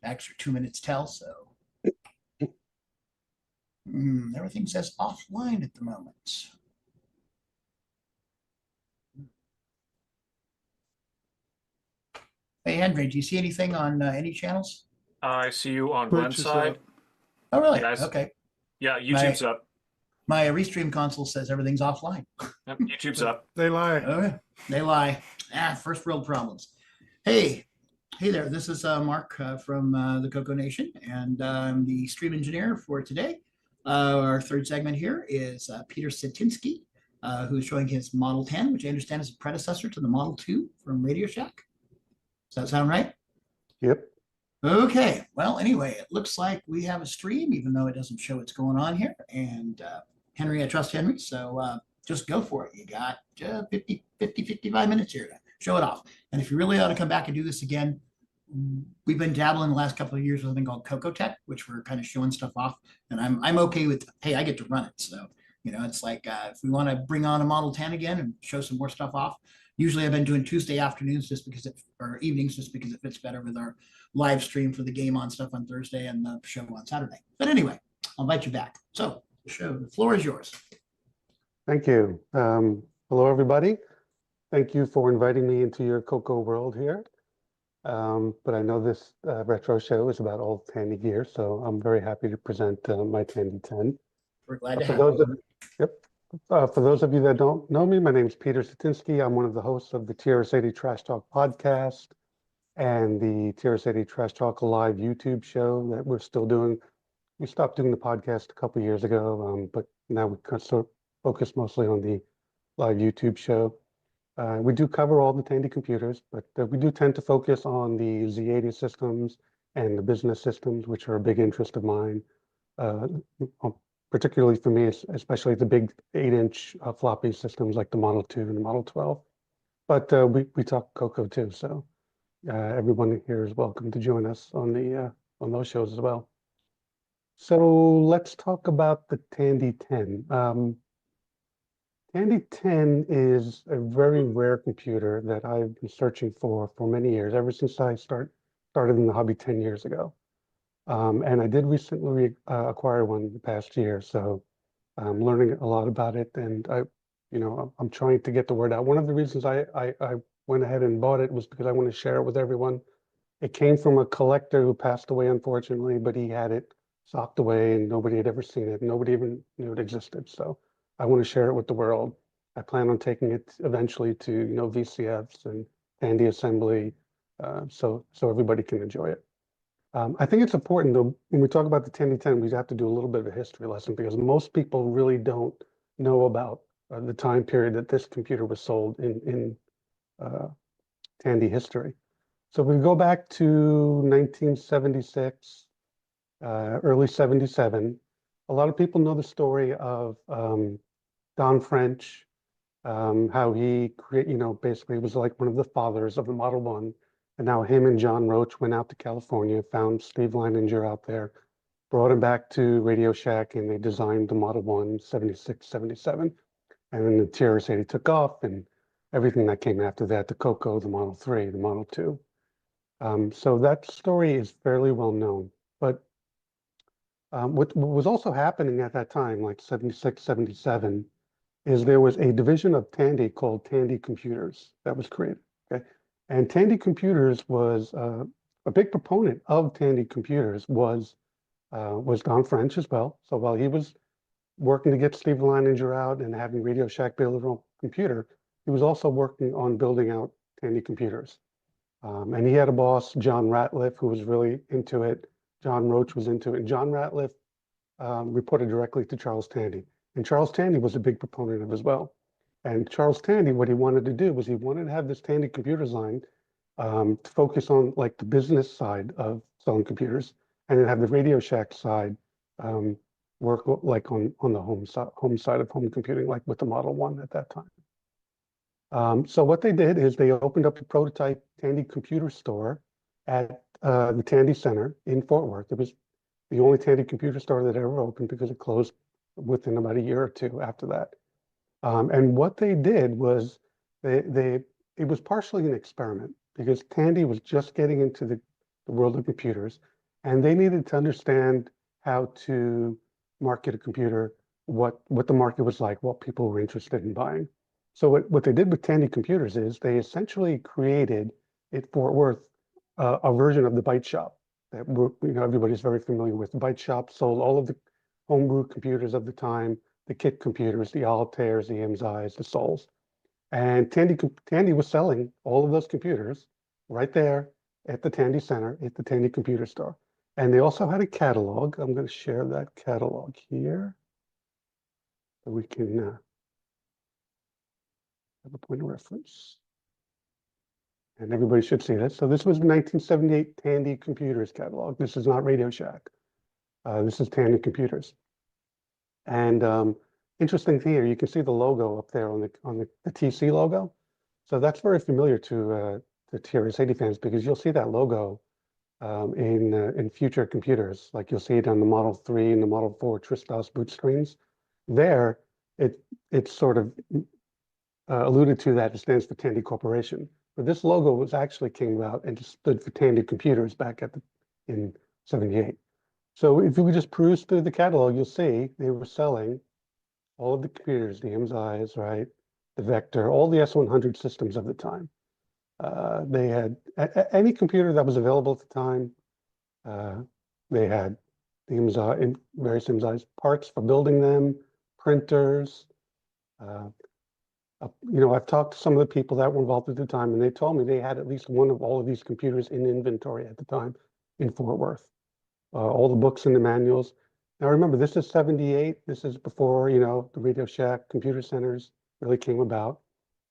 extra 2 minutes tell, so everything says offline at the moment. Hey, Andre, do you see anything on any channels? I see you on Twitch is Glenside. up. Oh, really? Yes. Okay. Yeah, My YouTube's up. my Restream console says everything's offline. Yep, YouTube's up. They lie. Okay, they lie. First world problems. Hey, hey there. This is Mark from the CoCo Nation, and I'm the stream engineer for today. Our third segment here is Peter Cetinski, who's showing his Model 10, which I understand is a predecessor to the Model 2 from Radio Shack. Does that sound right? Yep. Okay, well, anyway, it looks like we have a stream, even though it doesn't show what's going on here. And Henry, I trust Henry, so just go for it. You got 55 minutes here to show it off. And if you really ought to come back and do this again, we've been dabbling the last couple of years with something called CoCo Tech, which we're kind of showing stuff off. And I'm okay with, hey, I get to run it. So, it's like if we want to bring on a Model 10 again and show some more stuff off, usually I've been doing Tuesday afternoons just because or evenings just because it fits better with our live stream for the game on stuff on Thursday and the show on Saturday. But anyway, I'll invite you back. So the floor is yours. Thank you. Hello, everybody. Thank you for inviting me into your CoCo world here. But I know this retro show is about old Tandy gear, so I'm very happy to present my Tandy 10. We're glad to For have those you. of Yep. For those of you that don't know me, my name is Peter Cetinski. I'm one of the hosts of the TRS-80 Trash Talk podcast and the TRS-80 Trash Talk live YouTube show that we're still doing. We stopped doing the podcast a couple years ago, but now we kind of focus mostly on the live YouTube show. We do cover all the Tandy computers, but we do tend to focus on the Z80 systems and the business systems, which are a big interest of mine. Particularly for me, especially the big 8-inch floppy systems like the Model 2 and the Model 12. But we talk CoCo too, so everyone here is welcome to join us on those shows as well. So let's talk about the Tandy 10. Tandy 10 is a very rare computer that I've been searching for many years, ever since I started in the hobby 10 years ago. And I did recently acquire one the past year, so I'm learning a lot about it, and I'm trying to get the word out. One of the reasons I went ahead and bought it was because I want to share it with everyone. It came from a collector who passed away, unfortunately, but he had it socked away, and nobody had ever seen it. Nobody even knew it existed. So I want to share it with the world. I plan on taking it eventually to VCFs and Tandy assembly, so everybody can enjoy it. I think it's important, though, when we talk about the Tandy 10, we have to do a little bit of a history lesson because most people really don't know about the time period that this computer was sold in Tandy history. So if we go back to 1976, early 77, a lot of people know the story of Don French, how he basically was like one of the fathers of the Model 1. And now him and John Roach went out to California, found Steve Leininger out there, brought him back to Radio Shack, and they designed the Model 1 76, 77. And then the TRS-80 took off, and everything that came after that, the CoCo, the Model 3, the Model 2. So that story is fairly well known. But what was also happening at that time, like 76, 77, is there was a division of Tandy called Tandy Computers that was created. Okay. And Tandy Computers was a big proponent of Tandy Computers was Don French as well. So while he was working to get Steve Leininger out and having Radio Shack build their own computer, he was also working on building out Tandy Computers. And he had a boss, John Ratliff, who was really into it. John Roach was into it. And John Ratliff reported directly to Charles Tandy. And Charles Tandy was a big proponent of it as well. And Charles Tandy, what he wanted to do was he wanted to have this Tandy computer line to focus on like the business side of selling computers, and then have the Radio Shack side work like on the home side of home computing, like with the Model 1 at that time. So what they did is they opened up a prototype Tandy computer store at the Tandy Center in Fort Worth. It was the only Tandy computer store that ever opened because it closed within about a year or two after that. And what they did was it was partially an experiment because Tandy was just getting into the world of computers. and they needed to understand how to market a computer, what the market was like, what people were interested in buying. So what they did with Tandy computers is they essentially created at Fort Worth a version of the Byte Shop that everybody's very familiar with. The Byte Shop sold all of the homebrew computers of the time, the kit computers, the Altairs, the MZIs, the Sols. And Tandy was selling all of those computers right there at the Tandy Center, at the Tandy Computer Store. And they also had a catalog. I'm going to share that catalog here so we can have a point of reference. And everybody should see this. So this was the 1978 Tandy Computers catalog. This is not Radio Shack. This is Tandy Computers. And interesting thing here, you can see the logo up there on the TC logo. So that's very familiar to TRS-80 fans, because you'll see that logo in future computers. Like you'll see it on the Model 3 and the Model 4 Tristos boot screens. There, it's sort of alluded to that it stands for Tandy Corporation. But this logo was actually came out and stood for Tandy Computers back in '78. So if you would just peruse through the catalog, you'll see they were selling all of the computers, the MZIs, right, the Vector, all the S100 systems of the time. They had any computer that was available at the time. They had the MZI, various MZIs, parts for building them, printers. I've talked to some of the people that were involved at the time, and they told me they had at least one of all of these computers in inventory at the time in Fort Worth. All the books and the manuals. Now remember, this is '78. This is before, the Radio Shack computer centers really came about.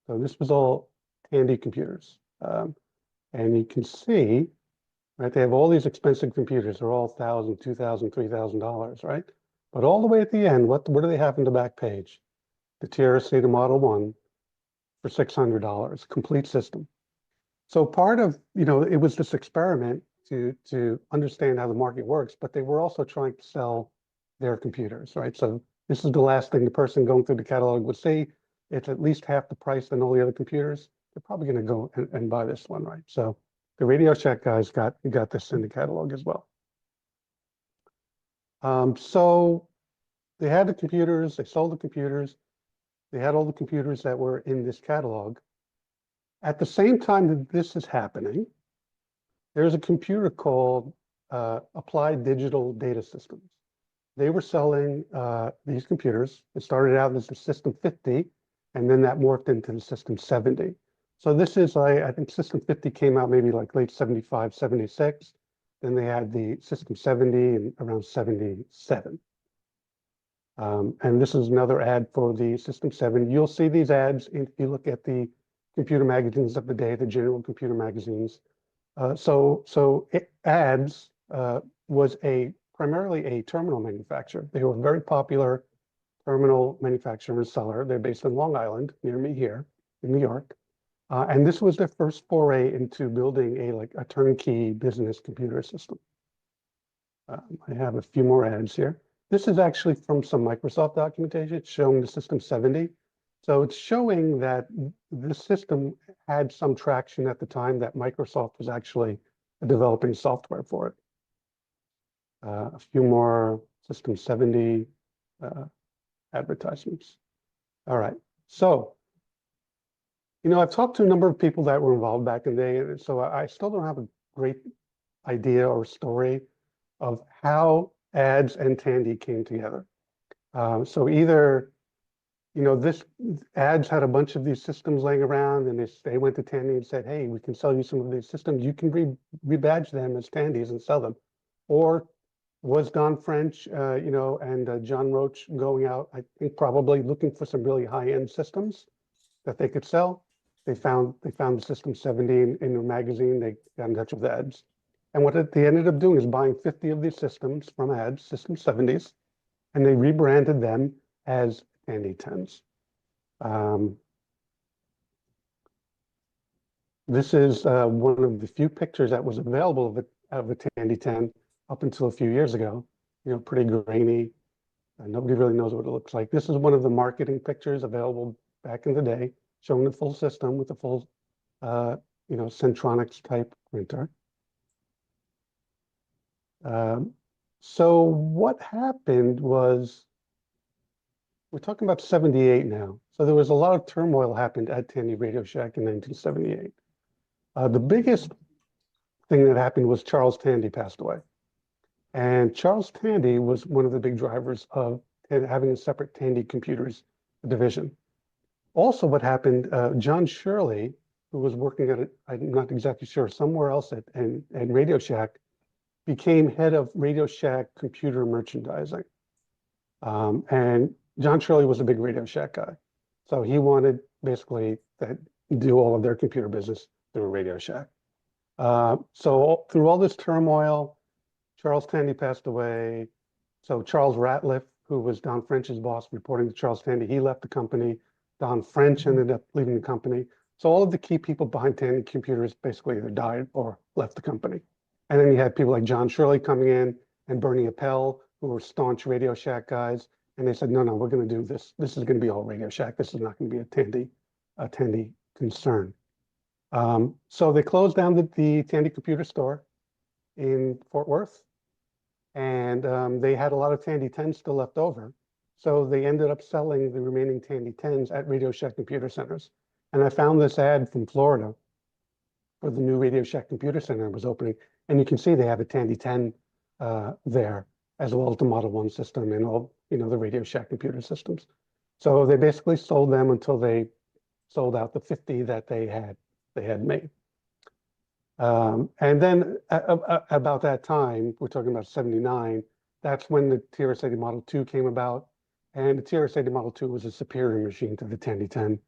So this was all Tandy computers. And you can see, right, they have all these expensive computers. They're all $1,000, $2,000, $3,000, right? But all the way at the end, what do they have in the back page? The TRS-80 Model 1 for $600, complete system. So part of, it was this experiment to understand how the market works, but they were also trying to sell their computers, right? So this is the last thing the person going through the catalog would see. It's at least half the price than all the other computers. They're probably going to go and buy this one, right? So the Radio Shack guys got this in the catalog as well. So they had the computers, they sold the computers, they had all the computers that were in this catalog. At the same time that this is happening, there's a computer called Applied Digital Data Systems. They were selling these computers. It started out as the System 50, and then that morphed into the System 70. So this is, I think System 50 came out maybe like late '75, '76. Then they had the System 70 in around '77. And this is another ad for the System 70. You'll see these ads if you look at the computer magazines of the day, the general computer magazines. Ads was primarily a terminal manufacturer. They were a very popular terminal manufacturer and seller. They're based in Long Island, near me here in New York. And this was their first foray into building a turnkey business computer system. I have a few more ads here. This is actually from some Microsoft documentation. It's showing the System 70. So it's showing that this system had some traction at the time, that Microsoft was actually developing software for it. A few more System 70 advertisements. All right. So, I've talked to a number of people that were involved back in the day, so I still don't have a great idea or story of how ads and Tandy came together. So either, this ads had a bunch of these systems laying around, and they went to Tandy and said, hey, we can sell you some of these systems. You can rebadge them as Tandys and sell them. Or was Don French, and John Roach going out, I think probably looking for some really high-end systems that they could sell. They found the System 70 in their magazine. They got in touch with ads. And what they ended up doing is buying 50 of these systems from ads, System 70s, and they rebranded them as Tandy 10s. This is one of the few pictures that was available of a Tandy 10 up until a few years ago. Pretty grainy. Nobody really knows what it looks like. This is one of the marketing pictures available back in the day, showing the full system with the full, Centronics type printer. So what happened was, we're talking about 78 now. So there was a lot of turmoil happened at Tandy Radio Shack in 1978. The biggest thing that happened was Charles Tandy passed away. And Charles Tandy was one of the big drivers of having a separate Tandy Computers division. Also, what happened, John Shirley, who was working at, I'm not exactly sure, somewhere else at Radio Shack, became head of Radio Shack computer merchandising. And John Shirley was a big Radio Shack guy. So he wanted basically to do all of their computer business through Radio Shack. So through all this turmoil, Charles Tandy passed away. So Charles Ratliff, who was Don French's boss, reporting to Charles Tandy, he left the company. Don French ended up leaving the company. So all of the key people behind Tandy Computers basically either died or left the company. And then you had people like John Shirley coming in and Bernie Appel, who were staunch Radio Shack guys. And they said, no, we're going to do this. This is going to be all Radio Shack. This is not going to be a Tandy concern. So they closed down the Tandy Computer store in Fort Worth. And they had a lot of Tandy 10s still left over. So they ended up selling the remaining Tandy 10s at Radio Shack Computer Centers. And I found this ad from Florida for the new Radio Shack Computer Center was opening. And you can see they have a Tandy 10 there, as well as the Model 1 system and all, the Radio Shack computer systems. So they basically sold them until they sold out the 50 that they had made. And then about that time, we're talking about 79, that's when the TRS-80 Model 2 came about. And the TRS-80 Model 2 was a superior machine to the Tandy 10.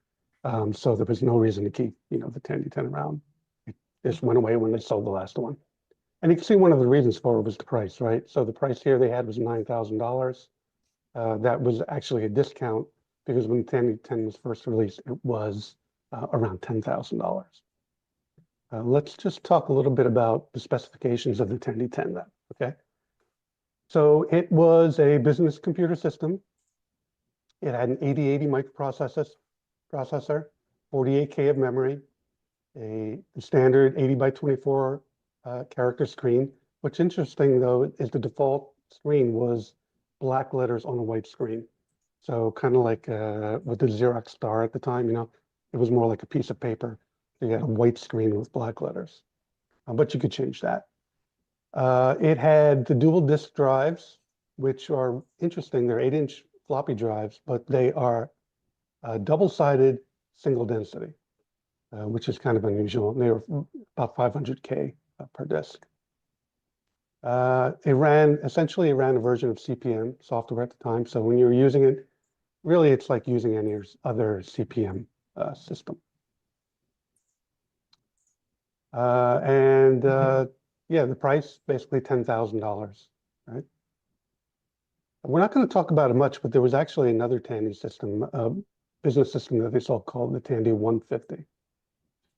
So there was no reason to keep, the Tandy 10 around. It just went away when they sold the last one. And you can see one of the reasons for it was the price, right? So the price here they had was $9,000. That was actually a discount because when the Tandy 10 was first released, it was around $10,000. Let's just talk a little bit about the specifications of the Tandy 10 then, okay? So it was a business computer system. It had an 8080 microprocessor, 48K of memory, a standard 80 by 24 character screen. What's interesting though is the default screen was black letters on a white screen. So kind of like with the Xerox Star at the time, it was more like a piece of paper. So you had a white screen with black letters, but you could change that. It had the dual disk drives, which are interesting. They're 8-inch floppy drives, but they are double-sided single density, which is kind of unusual. They were about 500K per disk. Essentially it ran a version of CPM software at the time. So when you were using it, really it's like using any other CPM system. Yeah, the price basically $10,000, right? We're not going to talk about it much, but there was actually another Tandy system, business system that they sold called the Tandy 150.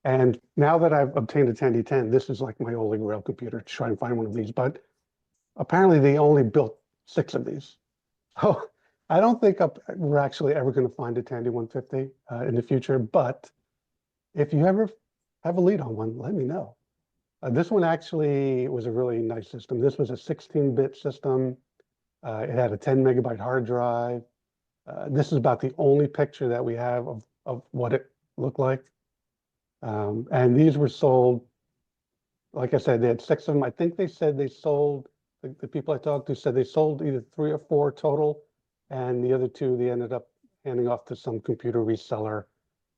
And now that I've obtained a Tandy 10, this is like my holy grail computer to try and find one of these. But apparently they only built 6 of these. So I don't think we're actually ever going to find a Tandy 150 in the future. But if you ever have a lead on one, let me know. This one actually was a really nice system. This was a 16-bit system. It had a 10 megabyte hard drive. This is about the only picture that we have of what it looked like. And these were sold, like I said, they had 6 of them. I think they said they sold, the people I talked to said they sold either 3 or 4 total. And the other 2, they ended up handing off to some computer reseller.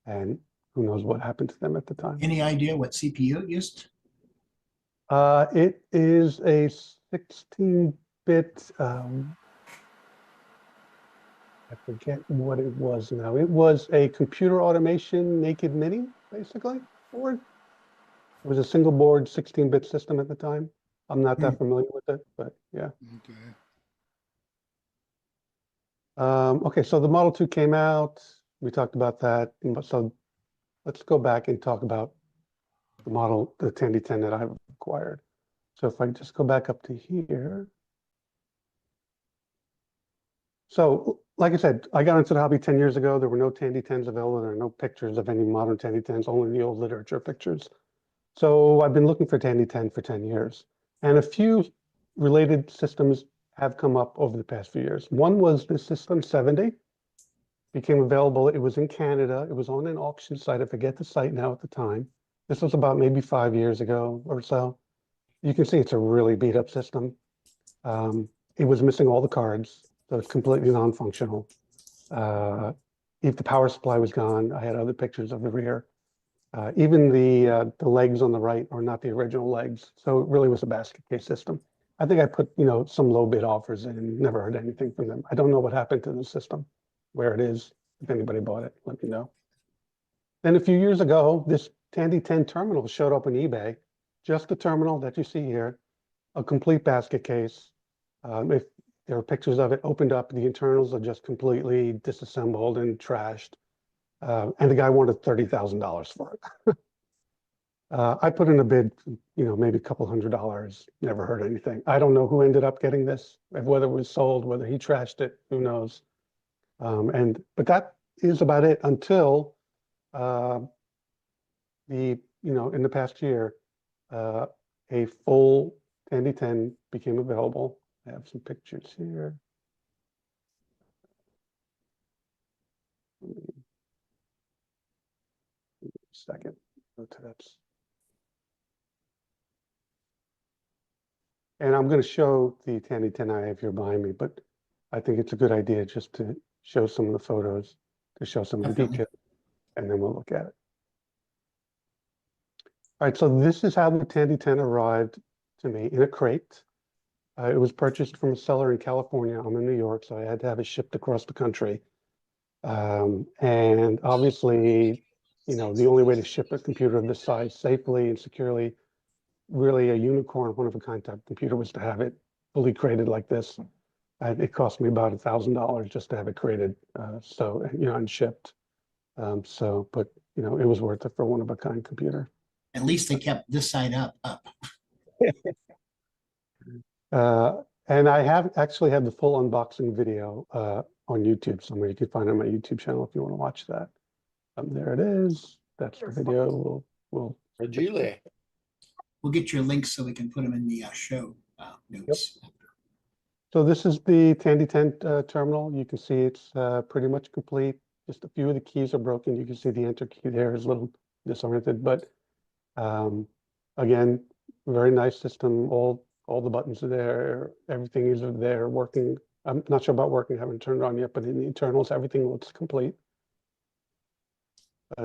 And who knows what happened to them at the time. Any idea what CPU it used? It is a 16-bit, I forget what it was now. It was a computer automation naked mini, basically, board. It was a single board 16-bit system at the time. I'm not that familiar with it, but yeah. Okay. Okay, so the Model 2 came out. We talked about that. So let's go back and talk about the Tandy 10 that I've acquired. So if I just go back up to here. So like I said, I got into the hobby 10 years ago. There were no Tandy 10s available. There are no pictures of any modern Tandy 10s, only the old literature pictures. So I've been looking for Tandy 10 for 10 years. And a few related systems have come up over the past few years. One was the System 70, became available. It was in Canada. It was on an auction site. I forget the site now at the time. This was about maybe 5 years ago or so. You can see it's a really beat up system. It was missing all the cards, so it's completely non-functional. If the power supply was gone, I had other pictures of the rear. Even the legs on the right are not the original legs, so it really was a basket case system. I think I put some low bid offers in, never heard anything from them. I don't know what happened to the system, where it is. If anybody bought it, let me know. Then a few years ago, this Tandy 10 terminal showed up on eBay, just the terminal that you see here, a complete basket case. If there are pictures of it opened up, the internals are just completely disassembled and trashed. And the guy wanted $30,000 for it. I put in a bid, maybe a couple $100, never heard anything. I don't know who ended up getting this, whether it was sold, whether he trashed it, who knows. But that is about it until in the past year, a full Tandy 10 became available. I have some pictures here. Second, go to that. And I'm going to show the Tandy 10i if you're behind me, but I think it's a good idea just to show some of the photos, to show some of the Definitely. details, and then we'll look at it. All right, so this is how the Tandy 10 arrived to me in a crate. It was purchased from a seller in California. I'm in New York, so I had to have it shipped across the country. And obviously, the only way to ship a computer of this size safely and securely, really a unicorn, one-of-a-kind type computer, was to have it fully crated like this. It cost me about $1,000 just to have it crated, and shipped. But it was worth it for a one-of-a-kind computer. At least they kept this side up. And I have actually had the full unboxing video on YouTube somewhere. You can find it on my YouTube channel if you want to watch that. There it is. That's the video. We'll Julie. We'll get your links so we can put them in the show notes. Yep. So this is the Tandy 10 terminal. You can see it's pretty much complete. Just a few of the keys are broken. You can see the enter key there is a little disoriented, but again, very nice system. All the buttons are there. Everything is there working. I'm not sure about working. I haven't turned it on yet, but in the internals, everything looks complete.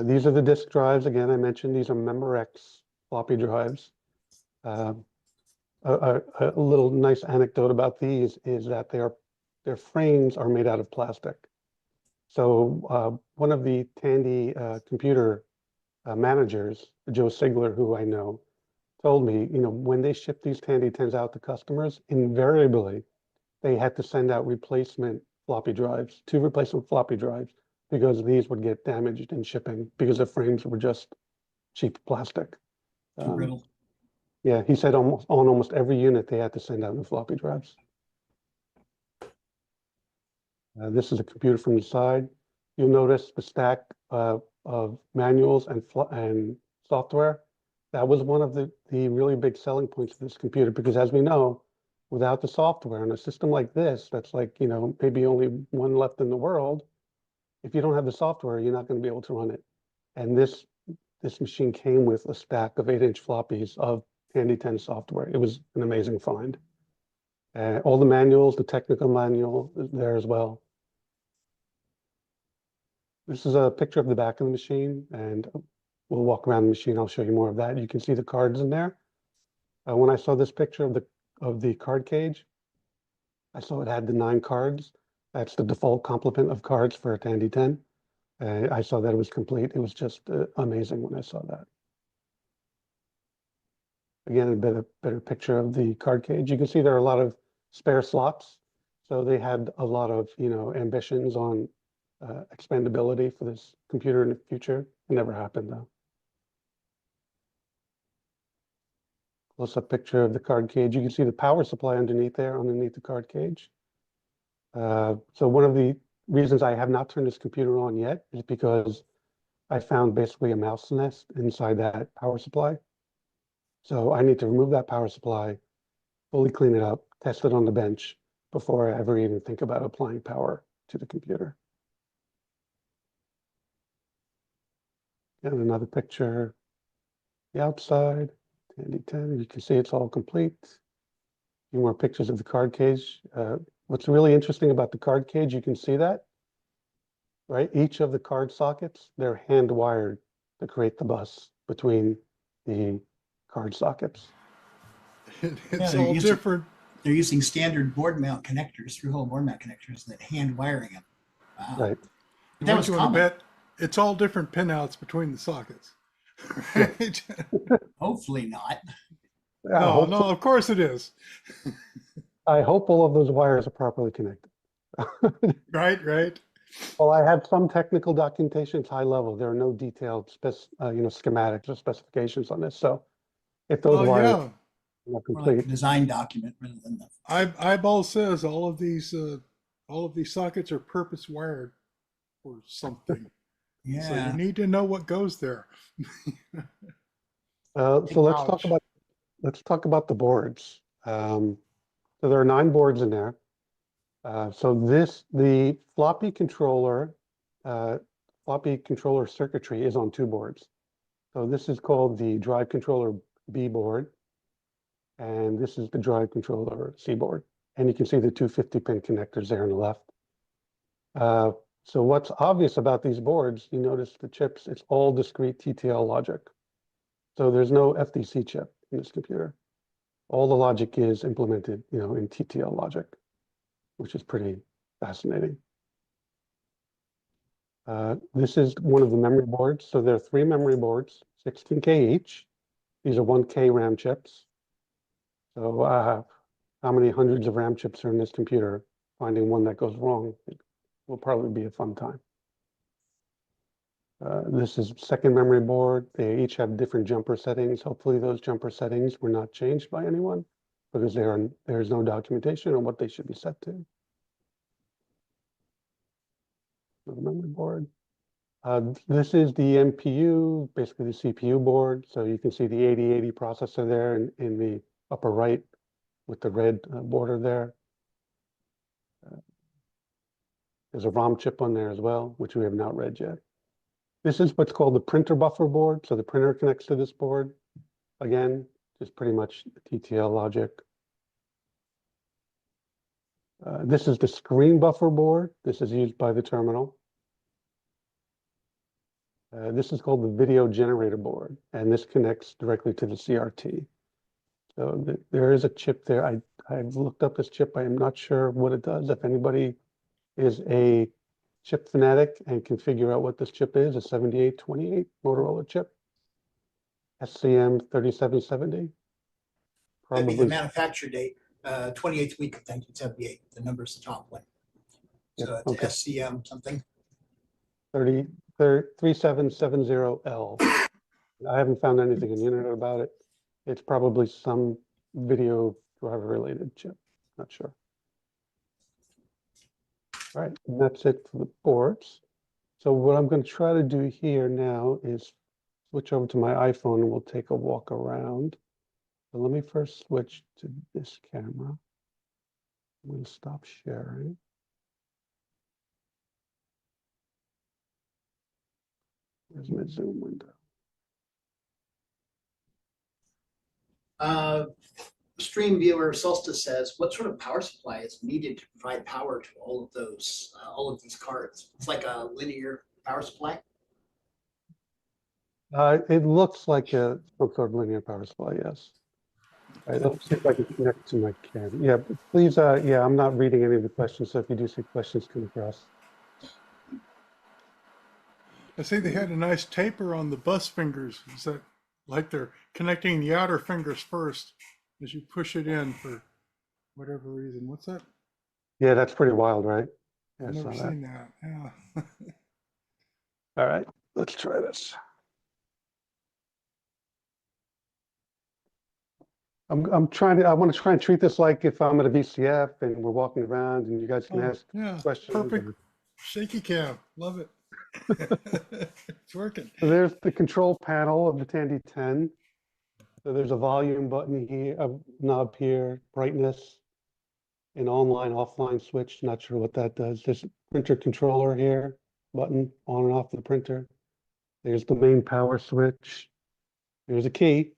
These are the disk drives. Again, I mentioned these are MemorX floppy drives. A little nice anecdote about these is that their frames are made out of plastic. So one of the Tandy computer managers, Joe Sigler, who I know, told me, when they ship these Tandy 10s out to customers, invariably they had to send out replacement floppy drives, 2 replacement floppy drives, because these would get damaged in shipping because the frames were just cheap plastic. Too brittle. Yeah, he said on almost every unit they had to send out new floppy drives. This is a computer from the side. You'll notice the stack of manuals and software. That was one of the really big selling points of this computer, because as we know, without the software on a system like this, that's like, maybe only one left in the world. If you don't have the software, you're not going to be able to run it. And this machine came with a stack of 8-inch floppies of Tandy 10 software. It was an amazing find. All the manuals, the technical manual is there as well. This is a picture of the back of the machine, and we'll walk around the machine. I'll show you more of that. You can see the cards in there. When I saw this picture of the card cage, I saw it had the 9 cards. That's the default complement of cards for a Tandy 10. I saw that it was complete. It was just amazing when I saw that. Again, a better picture of the card cage. You can see there are a lot of spare slots. So they had a lot of, ambitions on expandability for this computer in the future. It never happened though. Close-up picture of the card cage. You can see the power supply underneath the card cage. So one of the reasons I have not turned this computer on yet is because I found basically a mouse nest inside that power supply. So I need to remove that power supply, fully clean it up, test it on the bench before I ever even think about applying power to the computer. And another picture, the outside, Tandy 10, you can see it's all complete. A few more pictures of the card cage. What's really interesting about the card cage, you can see that, right? Each of the card sockets, they're hand wired to create the bus between the card sockets. It's they're all using- different. They're using standard board mount connectors, through-hole board mount connectors, and then hand wiring them. Wow. Right. But that was You want to common. bet it's all different pinouts between the sockets. Right? Hopefully not. No, no, of course it is. I hope all of those wires are properly connected. Right, right. Well, I have some technical documentation. It's high level. There are no detailed schematics or specifications on this. So if those Oh wires yeah. are More like a complete, design document rather than the. Eyeball says all of these sockets are purpose wired for something. So Yeah. you need to know what goes there. so let's talk about the boards. So there are 9 boards in there. The floppy controller circuitry is on 2 boards. So this is called the drive controller B board, and this is the drive controller C board. And you can see the 250-pin connectors there on the left. So what's obvious about these boards, you notice the chips, it's all discrete TTL logic. So there's no FDC chip in this computer. All the logic is implemented, in TTL logic, which is pretty fascinating. This is one of the memory boards. So there are 3 memory boards, 16K each. These are 1K RAM chips. So how many hundreds of RAM chips are in this computer? Finding one that goes wrong will probably be a fun time. This is second memory board. They each have different jumper settings. Hopefully those jumper settings were not changed by anyone because there's no documentation on what they should be set to. The memory board. This is the MPU, basically the CPU board. So you can see the 8080 processor there in the upper right with the red border there. There's a ROM chip on there as well, which we have not read yet. This is what's called the printer buffer board. So the printer connects to this board. Again, just pretty much TTL logic. This is the screen buffer board. This is used by the terminal. This is called the video generator board, and this connects directly to the CRT. So there is a chip there. I've looked up this chip. I am not sure what it does. If anybody is a chip fanatic and can figure out what this chip is, a 7828 Motorola chip, SCM 3770. That'd be the Probably, manufacture date, 28th week of 1978. The number's the top one. So Yeah, it's okay. SCM something. 3770L. I haven't found anything on the internet about it. It's probably some video driver related chip. Not sure. All right, and that's it for the boards. So what I'm going to try to do here now is switch over to my iPhone and we'll take a walk around. So let me first switch to this camera. I'm going to stop sharing. There's my Zoom window. Stream viewer Solstice says, what sort of power supply is needed to provide power to all of these cards? It's like a linear power supply. It looks like some sort of linear power supply, yes. All right, let's see if I can connect to my camera. Yeah, but please, yeah, I'm not reading any of the questions, so if you do see questions come across. I see they had a nice taper on the bus fingers. Is that like they're connecting the outer fingers first as you push it in for whatever reason? What's that? Yeah, that's pretty wild, right? Yeah, I I've never saw that. seen that. Yeah. All right, let's try this. I want to try and treat this like if I'm at a VCF and we're walking around and you guys can Oh, ask yeah. questions. Perfect. Shaky cam. Love it. It's working. So there's the control panel of the Tandy 10. So there's a volume button here, a knob here, brightness, an online, offline switch. Not sure what that does. There's a printer controller here, button on and off the printer. There's the main power switch. There's a key.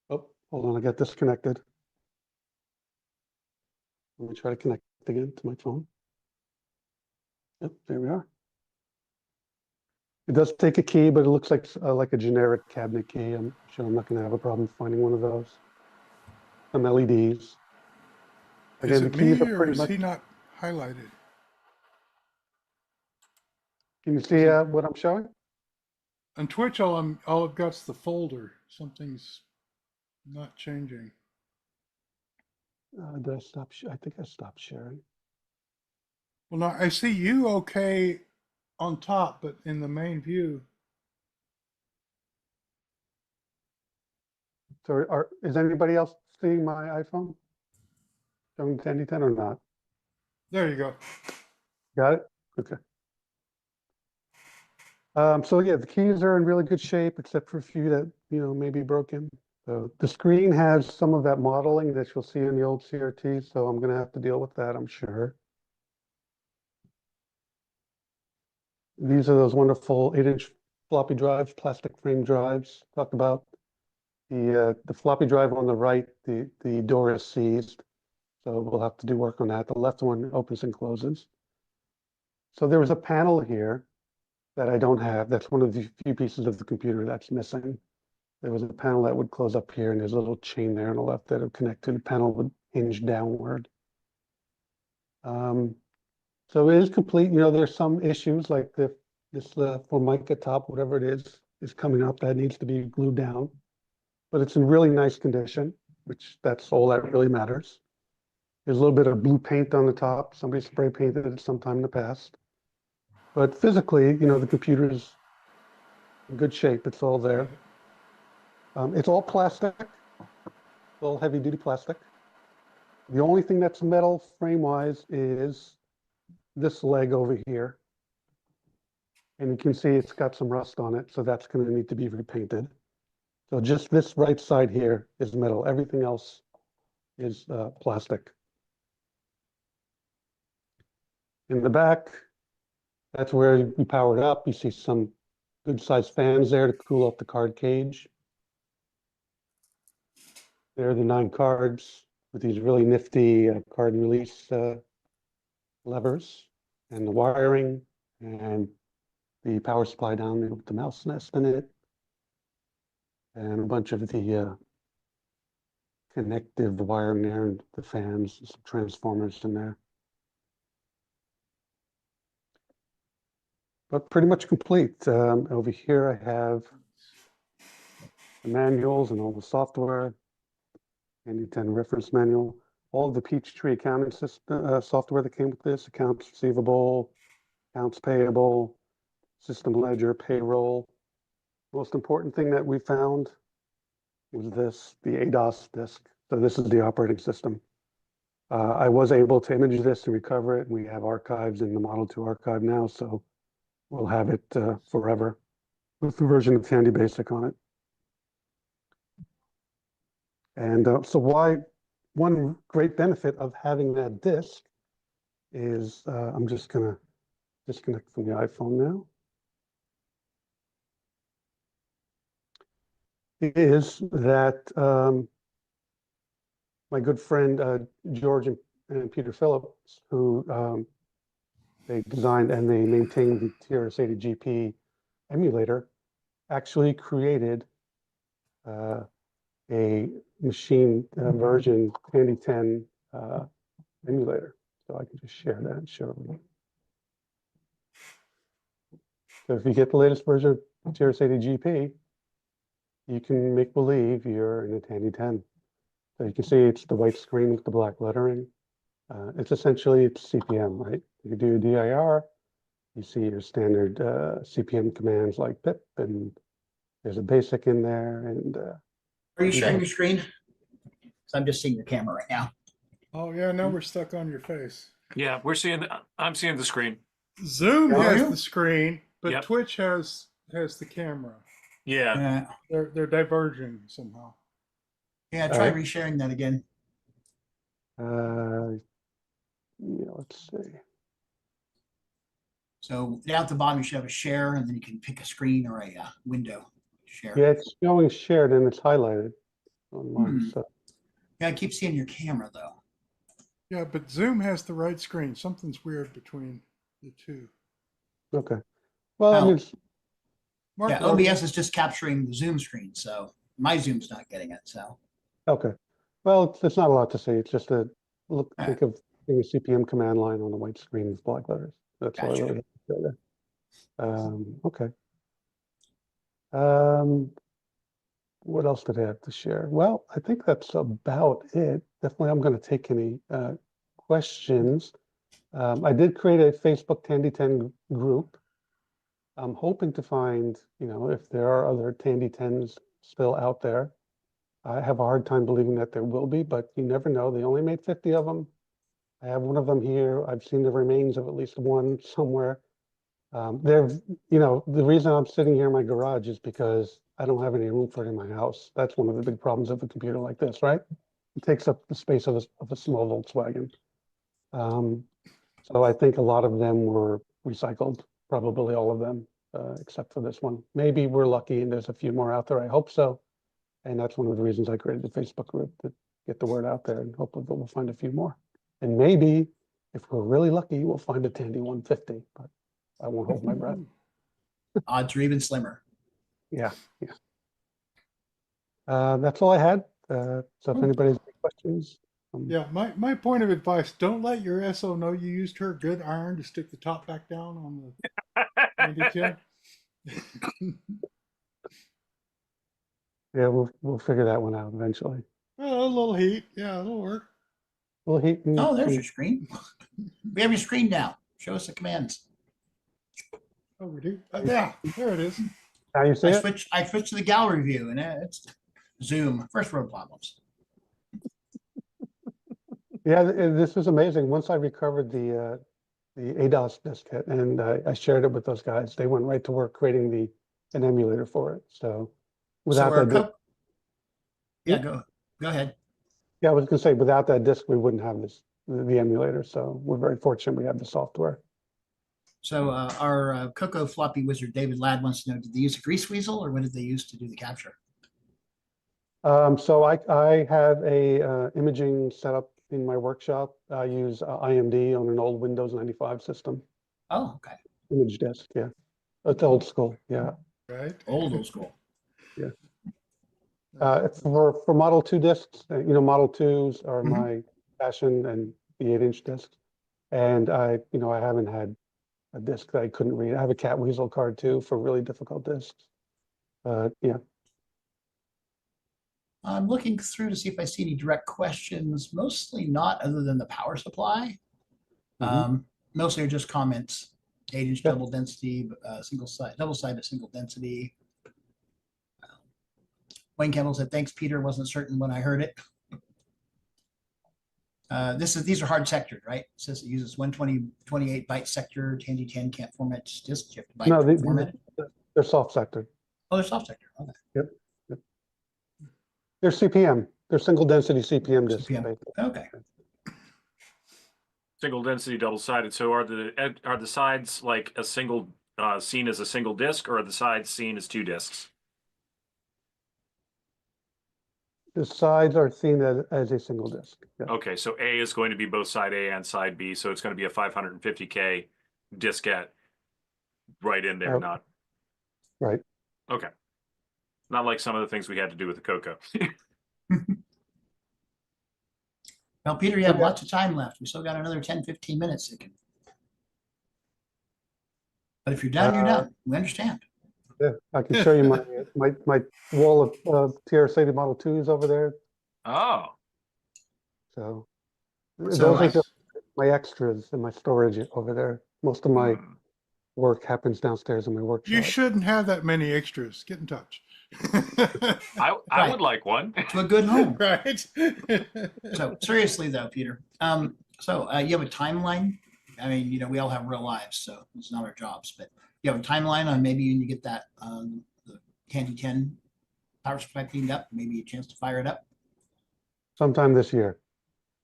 Oh, hold on, I got disconnected. Let me try to connect again to my phone. Yep, there we are. It does take a key, but it looks like a generic cabinet key. I'm sure I'm not going to have a problem finding one of those. Some LEDs. Is Again, the it keys me are or pretty is much. he not highlighted? Can you see what I'm showing? On Twitch, all I've got's the folder. Something's not changing. Did I stop? I think I stopped sharing. Well, now I see you okay on top, but in the main view, So is anybody else seeing my iPhone? Showing Tandy 10 or not? there you go. Got it? Okay. So yeah, the keys are in really good shape, except for a few that, may be broken. So the screen has some of that modeling that you'll see in the old CRT, so I'm gonna have to deal with that, I'm sure. These are those wonderful 8-inch floppy drives, plastic frame drives. Talked about the floppy drive on the right, the door is seized, so we'll have to do work on that. The left one opens and closes. So there was a panel here that I don't have. That's one of the few pieces of the computer that's missing. There was a panel that would close up here, and there's a little chain there on the left that would connect to the panel would hinge downward. So it is complete. There's some issues like this Formica top, whatever it is coming up. That needs to be glued down. But it's in really nice condition, which that's all that really matters. There's a little bit of blue paint on the top. Somebody spray painted it sometime in the past. But physically, the computer is in good shape. It's all there. It's all plastic, all heavy duty plastic. The only thing that's metal frame-wise is this leg over here. And you can see it's got some rust on it, so that's going to need to be repainted. So just this right side here is metal. Everything else is plastic. In the back, that's where you power it up. You see some good-sized fans there to cool off the card cage. There are the 9 cards with these really nifty card release levers, and the wiring, and the power supply down there with the mouse nest in it, and a bunch of the connective wiring there, and the fans, and some transformers in there. But pretty much complete. Over here I have the manuals and all the software, Tandy 10 reference manual, all of the Peachtree accounting system software that came with this, accounts receivable, accounts payable, system ledger, payroll. Most important thing that we found was this, the ADOS disk. So this is the operating system. I was able to image this and recover it. We have archives in the Model 2 archive now, so we'll have it forever with the version of Tandy Basic on it. And one great benefit of having that disk is, I'm just gonna disconnect from the iPhone now, is that my good friend George and Peter Phillips, who they designed and they maintained the TRS-80 GP emulator, actually created a machine version Tandy 10 emulator. So I can just share that and show you. So if you get the latest version of TRS-80 GP, you can make believe you're in a Tandy 10. So you can see it's the white screen with the black lettering. It's CPM, right? You do a DIR, you see your standard CPM commands like pip, and there's a basic in there. And Are you sharing your screen? So I'm just seeing your camera right now. Oh yeah, now we're stuck on your face. Yeah, I'm seeing the screen. Zoom Are has you? the screen, but Yep. Twitch has the camera. Yeah. They're diverging somehow. Yeah, All try right. resharing that again. Yeah, let's see. So down at the bottom, you should have a share, and then you can pick a screen or a window share. Yeah, it's showing shared and it's highlighted on mine. Hmm. So Yeah, I keep seeing your camera though. Yeah, but Zoom has the right screen. Something's weird between the two. okay. Well, I Oh. mean, Mark, Yeah, OBS is just capturing the Zoom screen, so my Zoom's not getting it. So okay. Well, it's not a lot to see. It's just a look. All Think of a CPM command line on a white screen with black letters. That's all I Gotcha. really have to say there. Okay. Um, what else did I have to share? Well, I think that's about it. Definitely, I'm going to take any questions. I did create a Facebook Tandy 10 group. I'm hoping to find, if there are other Tandy 10s still out there. I have a hard time believing that there will be, but you never know. They only made 50 of them. I have one of them here. I've seen the remains of at least one somewhere. The reason I'm sitting here in my garage is because I don't have any room for it in my house. That's one of the big problems of a computer like this, right? It takes up the space of a small Volkswagen. So I think a lot of them were recycled, probably all of them, except for this one. Maybe we're lucky and there's a few more out there. I hope so. And that's one of the reasons I created the Facebook group, to get the word out there, and hopefully we'll find a few more. And maybe if we're really lucky, we'll find a Tandy 150, but I won't hold my breath. odds are even slimmer. Yeah. That's all I had. So if anybody's any questions. Yeah, my point of advice, don't let your SO know you used her good iron to stick the top back down on the Tandy 10. Yeah, we'll figure that one out eventually. Oh, a little heat. Yeah, that'll work. Well, he Oh, there's your screen. We have your screen now. Show us the commands. Oh, we do? Yeah, there it is. How you see it? I switched to the gallery view, and it's Zoom. First world problems. Yeah, this was amazing. Once I recovered the ADOS disk hit and I shared it with those guys, they went right to work creating an emulator for it. So without that disk, yeah, go ahead. yeah, I was gonna say without that disk, we wouldn't have the emulator. So we're very fortunate we have the software. So our CoCo floppy wizard David Ladd wants to know: did they use a grease weasel, or what did they use to do the capture? So I have a imaging setup in my workshop. I use IMD on an old Windows 95 system. Oh, okay. Image disk, yeah. It's old school, yeah. Right. Old school. Yeah. For Model 2 discs, Model 2s are Mhm. my passion, and the 8-inch discs. And I haven't had a disc that I couldn't read. I have a Cat Weasel card too for really difficult discs. Yeah. I'm looking through to see if I see any direct questions. Mostly not, other than the power supply. Mhm. Mostly are just comments. 8-inch Yeah. double density, single side, double sided single density. Wayne Campbell said, "Thanks, Peter. Wasn't certain when I heard it." These are hard sectored, right? It says it uses 128 byte sector. Tandy 10 can't format disks. You have to No, byte format it. they're soft sectored. Oh, they're soft sector. Okay. Yep. They're CPM. They're single density CPM discs. CPM. Basically. Okay. Single density, double sided. So are the sides like a single seen as a single disc, or are the sides seen as two discs? The sides are seen as a single disc. Yeah. Okay, so A is going to be both side A and side B, so it's going to be a 550K diskette right in there, Oh. not Right. okay. Not like some of the things we had to do with the CoCo. Well, Peter, you have Okay. lots of time left. We still got another 10, 15 minutes. But if you're done, you're done. We understand. Yeah, I can show you my wall of TRS-80 Model 2s over there. Oh, So So those I- are just my extras in my storage over there. Most of my hmm. work happens downstairs in my workshop. You shouldn't have that many extras. Get in touch. I Right. would like one. To a good home. Right. So seriously though, Peter, you have a timeline. I mean, we all have real lives, so it's not our jobs, but you have a timeline on maybe when you get that the Tandy 10 power supply cleaned up, maybe a chance to fire it up Sometime this year.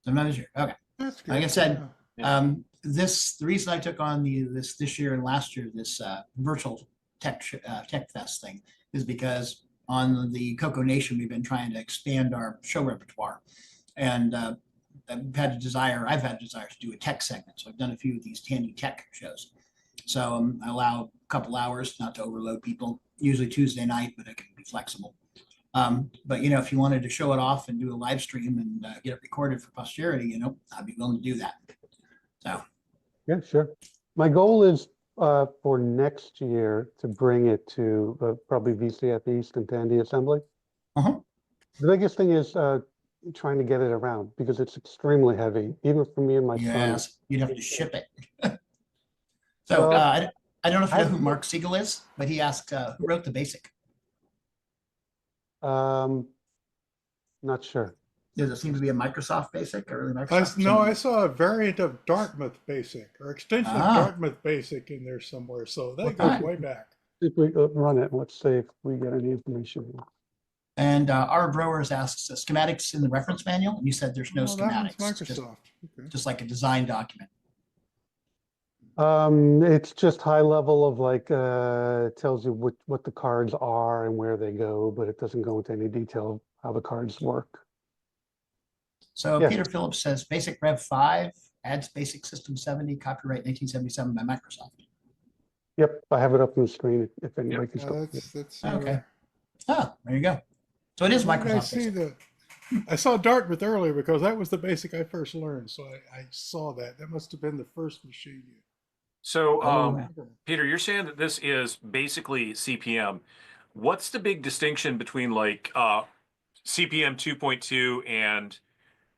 sometime this year. Okay. That's good. Like I said, Yeah. the reason I took on this year and last year, this virtual tech fest thing is because on the CoCo Nation, we've been trying to expand our show repertoire. And I've had a desire to do a tech segment. So I've done a few of these Tandy tech shows. So I allow a couple hours, not to overload people, usually Tuesday night, but it can be flexible. But if you wanted to show it off and do a live stream and get it recorded for posterity, I'd be willing to do that. So Yeah, sure. My goal is for next year to bring it to probably VCF East and Tandy Assembly. Uh-huh. The biggest thing is trying to get it around because it's extremely heavy, even for me and my son. yes, you'd have to ship it. So Well, I don't know if you know who I've- Mark Siegel is, but he asked who wrote the basic. Not sure. Does it seem to be a Microsoft basic, or really No, Microsoft? I saw a variant of Dartmouth Basic or extension of Ah. Dartmouth Basic in there somewhere. So that Okay. goes way back. If we run it, let's see if we get any information. And our growers asked schematics in the reference manual, and you said there's no Oh, that one's schematics. It's Microsoft. Okay. just like a design document. It's just high level of like tells you what the cards are and where they go, but it doesn't go into any detail of how the cards work. So Yes. Peter Phillips says basic Rev 5 adds basic system 70, copyright 1977 by Microsoft. Yep, I have it up on the screen if anybody can Yeah, still. that's Okay. Oh, there you go. So it is Where did I Microsoft see basic. I saw Dartmouth earlier because that was the basic I first learned. So I saw that. That must have been the first machine you. So, Oh, yeah. Peter, you're saying that this is basically CPM. What's the big distinction between like CPM 2.2 and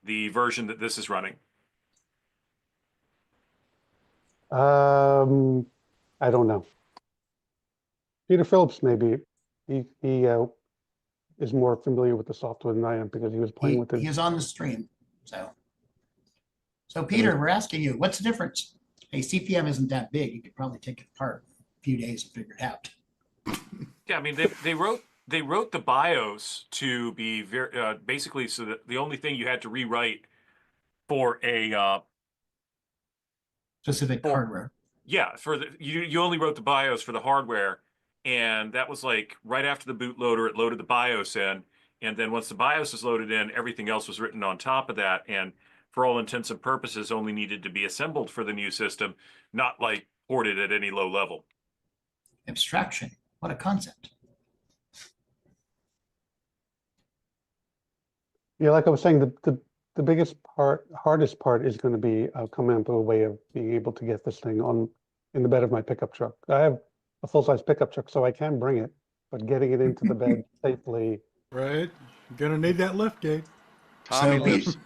the version that this is running? I don't know. Peter Phillips, maybe he is more familiar with the software than I am because he was playing with it. He is on the stream. So Peter, we're asking you, what's the difference? Hey, CPM isn't that big. You could probably take it apart in a few days and figure it out. Yeah, I mean they wrote the BIOS to be very basically so that the only thing you had to rewrite for a Specific hardware. yeah, for the you only wrote the BIOS for the hardware, and that was like right after the bootloader, it loaded the BIOS in, and then once the BIOS is loaded in, everything else was written on top of that, and for all intents and purposes, only needed to be assembled for the new system, not like ported at any low level. Abstraction. What a concept. Yeah, like I was saying, the biggest part, hardest part is going to be coming up with a way of being able to get this thing on in the bed of my pickup truck. I have a full-size pickup truck, so I can bring it, but getting it into the bed safely. Right. You're gonna need that lift gate. Tommy So, lives.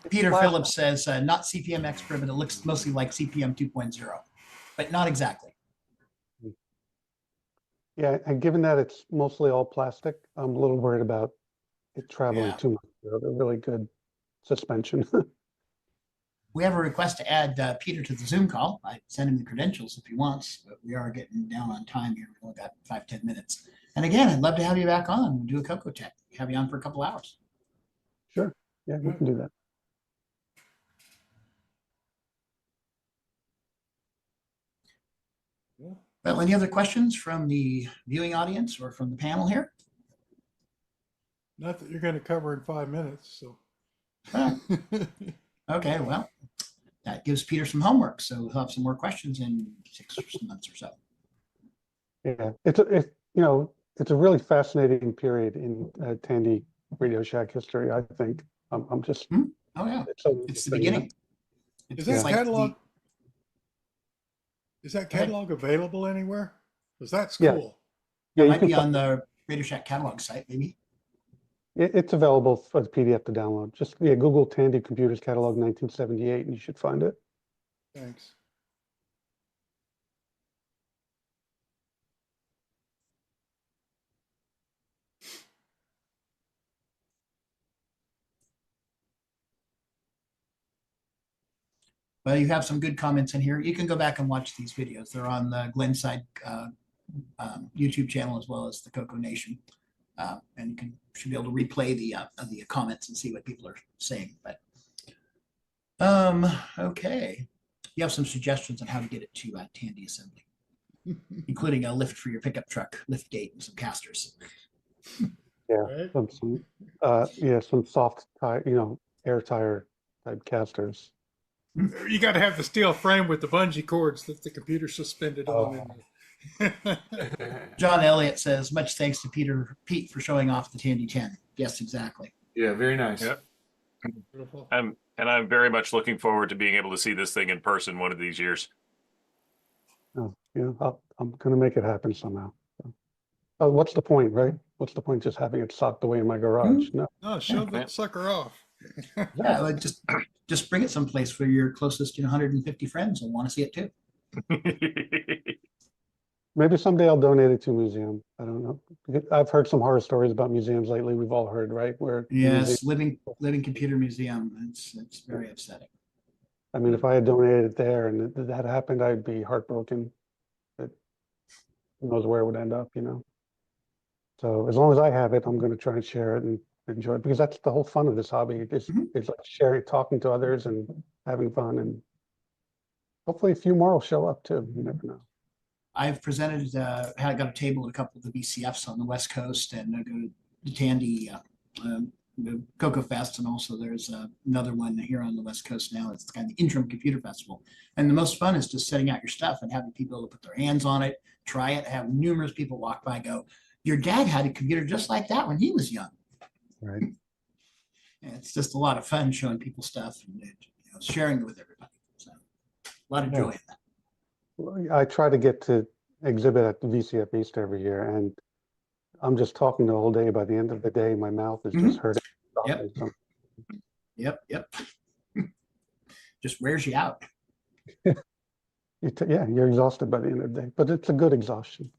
Peter Wow. Phillips says, not CPM expert, but it looks mostly like CPM 2.0, but not exactly. Yeah, and given that it's mostly all plastic, I'm a little worried about it traveling Yeah. too much. They're really good suspension. We have a request to add Peter to the Zoom call. I send him the credentials if he wants, but we are getting down on time here. We've only got 5-10 minutes. And again, I'd love to have you back on and do a CoCo Tech. Have you on for a couple hours. Sure. Yeah, we can do that. Yeah. Well, any other questions from the viewing audience or from the panel here? Not that you're gonna cover in 5 minutes. So. Well, okay, well, that gives Peter some homework, so he'll have some more questions in 6 months or so. Yeah, it's a really fascinating period in Tandy Radio Shack history. I think I'm just Oh yeah, it's, so it's the interesting, you know? beginning. Is It's that like the- catalog? Is that Go ahead. catalog available anywhere? Because that's Yeah. cool. Yeah, It you might can be find- on the Radio Shack catalog site, maybe. it's available for the PDF to download. Just Google Tandy Computers Catalog 1978 and you should find it. Thanks. Well, you have some good comments in here. You can go back and watch these videos. They're on the Glenside YouTube channel as well as the CoCo Nation. And you should be able to replay the comments and see what people are saying. But okay, you have some suggestions on how to get it to Tandy Assembly, including a lift for your pickup truck, lift gate, and some casters. Yeah, Right. some soft tire, air tire type casters. You got to have the steel frame with the bungee cords that the computer's suspended on. John Elliott says, much thanks to Pete for showing off the Tandy 10. Yes, exactly. Yeah, very nice. Yep. Beautiful. I'm very much looking forward to being able to see this thing in person one of these years. Oh, yeah, I'm gonna make it happen somehow. Oh, what's the point, right? What's the point just having it socked away in my garage? No. No, shove that sucker off. Yeah, like just bring it someplace where your closest 150 friends will want to see it too. Maybe someday I'll donate it to a museum. I don't know. I've heard some horror stories about museums lately. We've all heard, right? Where Yes, living computer museum. It's very upsetting. I mean, if I had donated it there and that happened, I'd be heartbroken. But who knows where it would end up, So as long as I have it, I'm going to try and share it and enjoy it, because that's the whole fun of this hobby. It's like sharing, talking to others and having fun, and hopefully a few more will show up too. You never know. I've presented, I got a table at a couple of the BCFs on the West Coast, and I go to the Tandy, the CoCo Fest, and also there's another one here on the West Coast now. It's kind of the Interim Computer Festival. And the most fun is just setting out your stuff and having people to put their hands on it, try it, have numerous people walk by and go, your dad had a computer just like that when he was young. Right. And it's just a lot of fun showing people stuff and sharing it with everybody. So a lot of joy in that. Well, I try to get to exhibit at the VCF East every year, and I'm just talking the whole day. By the end of the day, my mouth is just hurting. Yep. Just wears you out. You're exhausted by the end of the day, but it's a good exhaustion.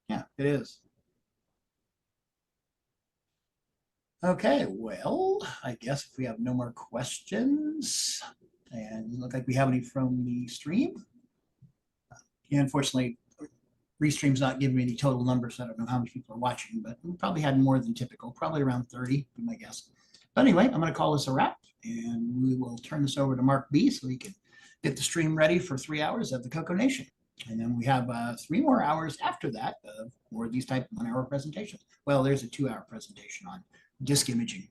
Yeah, it is. Okay, well, I guess if we have no more questions, and it look like we have any from the stream. Yeah, unfortunately, Restream's not giving me any total numbers, so I don't know how many people are watching, but we probably had more than typical, probably around 30, be my guess. But anyway, I'm going to call this a wrap, and we will turn this over to Mark B so he can get the stream ready for 3 hours of the CoCo Nation. And then we have 3 more hours after that of more of these type of 1-hour presentations. Well, there's a 2-hour presentation on disk imaging.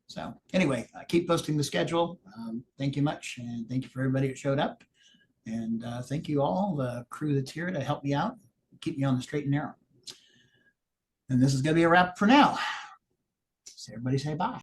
So anyway, keep posting the schedule. Thank you much, and thank you for everybody that showed up. And thank you all, the crew that's here to help me out, keep me on the straight and narrow. And this is going to be a wrap for now. So everybody say bye.